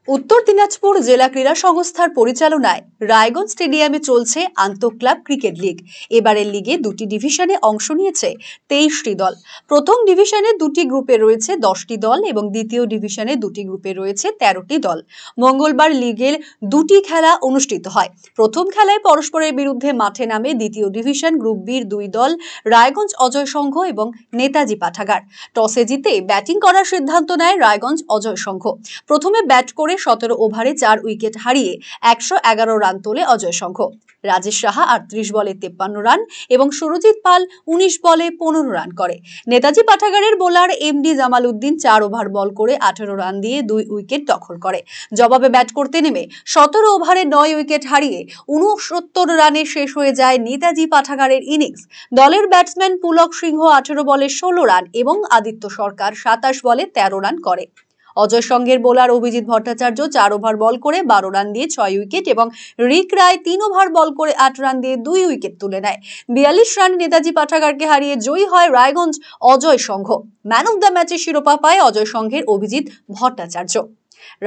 উত্তর দিনাজপুর জেলা ক্রীড়া সংস্থার পরিচালনায় রায়গঞ্জ স্টেডিয়ামে চলছে আন্তঃক্লাব ক্রিকেট লীগ। এবারের লিগে দুটি ডিভিশনে অংশ নিয়েছে 23টি দল। প্রথম ডিভিশনে দুটি গ্রুপে রয়েছে 10টি দল এবং দ্বিতীয় ডিভিশনে দুটি গ্রুপে রয়েছে 13টি দল। মঙ্গলবার লিগের দুটি খেলা অনুষ্ঠিত হয়। প্রথম খেলায় পরস্পরের বিরুদ্ধে মাঠে নামে দ্বিতীয় ডিভিশন গ্রুপ বির দুই দল রায়গঞ্জ অজয় সংঘ এবং নেতাজি পাঠাগার। টসে জিতে ব্যাটিং করার সিদ্ধান্ত নেয় রায়গঞ্জ অজয় সংঘ। প্রথমে ব্যাট করে 17 ওভারে 4 উইকেট হারিয়ে 111 রান তোলে অজয় সংঘ। রাজেশ সাহা 38 বলে 53 রান এবং সুরজিৎ পাল 19 বলে 15 রান করে। নেতাজি পাঠাগারের bowler MD Jamal Uddin 4 over ball করে 18 রান দিয়ে 2 উইকেট দখল করে। জবাবে ব্যাট করতে নেমে 17 ওভারে 9 উইকেট হারিয়ে 69 রানে শেষ হয়ে যায় নেতাজি পাঠাগারের ইনিংস। দলের ব্যাটসম্যান পুলক সিংহ 18 বলে 16 রান এবং আদিত্য সরকার 27 বলে 13 রান করে। অজয় সংঘের bowler Abhijit Bhattacharya 4 over ball করে 12 রান দিয়ে 6 উইকেট এবং রিক রায় 3 ওভার বল করে 8 রান দিয়ে 2 উইকেট তুলে নেয়। 42 রানে নেতাজি পাঠাগারকে হারিয়ে জয়ী হয় রায়গঞ্জ অজয় সংঘ। ম্যান অফ দ্য ম্যাচের শিরোপা পায় অজয় সংঘের অভিজিৎ ভট্টাচার্য।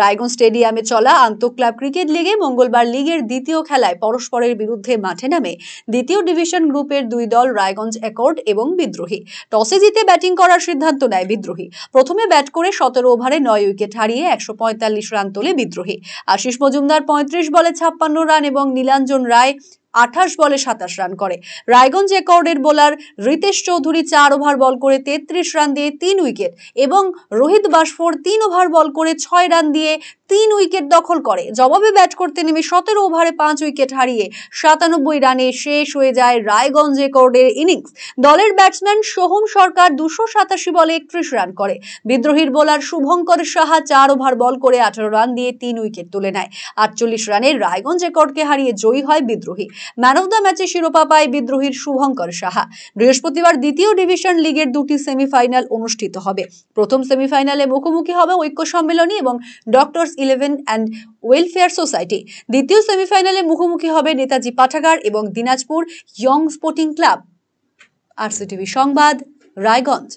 রায়গঞ্জ স্টেডিয়ামে চলা আন্তঃক্লাব ক্রিকেট লিগে মঙ্গলবার লিগের দ্বিতীয় খেলায় পরস্পরের বিরুদ্ধে মাঠে নামে দ্বিতীয় ডিভিশন গ্রুপের দুই দল রায়গঞ্জ অ্যাকর্ড এবং বিদ্রোহী। টসে জিতে ব্যাটিং করার সিদ্ধান্ত নেয় বিদ্রোহী। প্রথমে ব্যাট করে 17 ওভারে 9 উইকেট হারিয়ে 145 রান তোলে বিদ্রোহী। আশিস মজুমদার 35 বলে 56 রান এবং নীলাঞ্জন রায় 28 বলে 27 রান করে। Raiganj অ্যাকর্ডের bowler Ritesh Chowdhury 4 over ball করে 33 রান দিয়ে 3 উইকেট এবং রোহিত বাসফোর 3 ওভার বল করে 6 রান দিয়ে 3 উইকেট দখল করে। জবাবে ব্যাট করতে নেমে 17 ওভারে 5 উইকেট হারিয়ে 97 রানে শেষ হয়ে যায় রায়গঞ্জ অ্যাকর্ডের ইনিংস। দলের ব্যাটসম্যান সোহম সরকার 287 বলে 31 রান করে। বিদ্রোহীর bowler Shubhankar Saha 4 over ball করে 18 রান দিয়ে 3 উইকেট তুলে নেয়। 48 রানে রায়গঞ্জ অ্যাকর্ডকে হারিয়ে জয়ী হয় বিদ্রোহী। ম্যান অফ দ্য ম্যাচের শিরোপা পায় বিদ্রোহীর শুভঙ্কর সাহা। বৃহস্পতিবার দ্বিতীয় ডিভিশন লিগের দুটি সেমিফাইনাল অনুষ্ঠিত হবে। প্রথম সেমিফাইনালে মুখোমুখি হবে ঐক্য সম্মেলনী এবং ডক্টরস 11 অ্যান্ড ওয়েলফেয়ার সোসাইটি। দ্বিতীয় সেমিফাইনালে মুখোমুখি হবে নেতাজি পাঠাগার এবং Dinajpur young sporting club. RCTV সংবাদ, রায়গঞ্জ।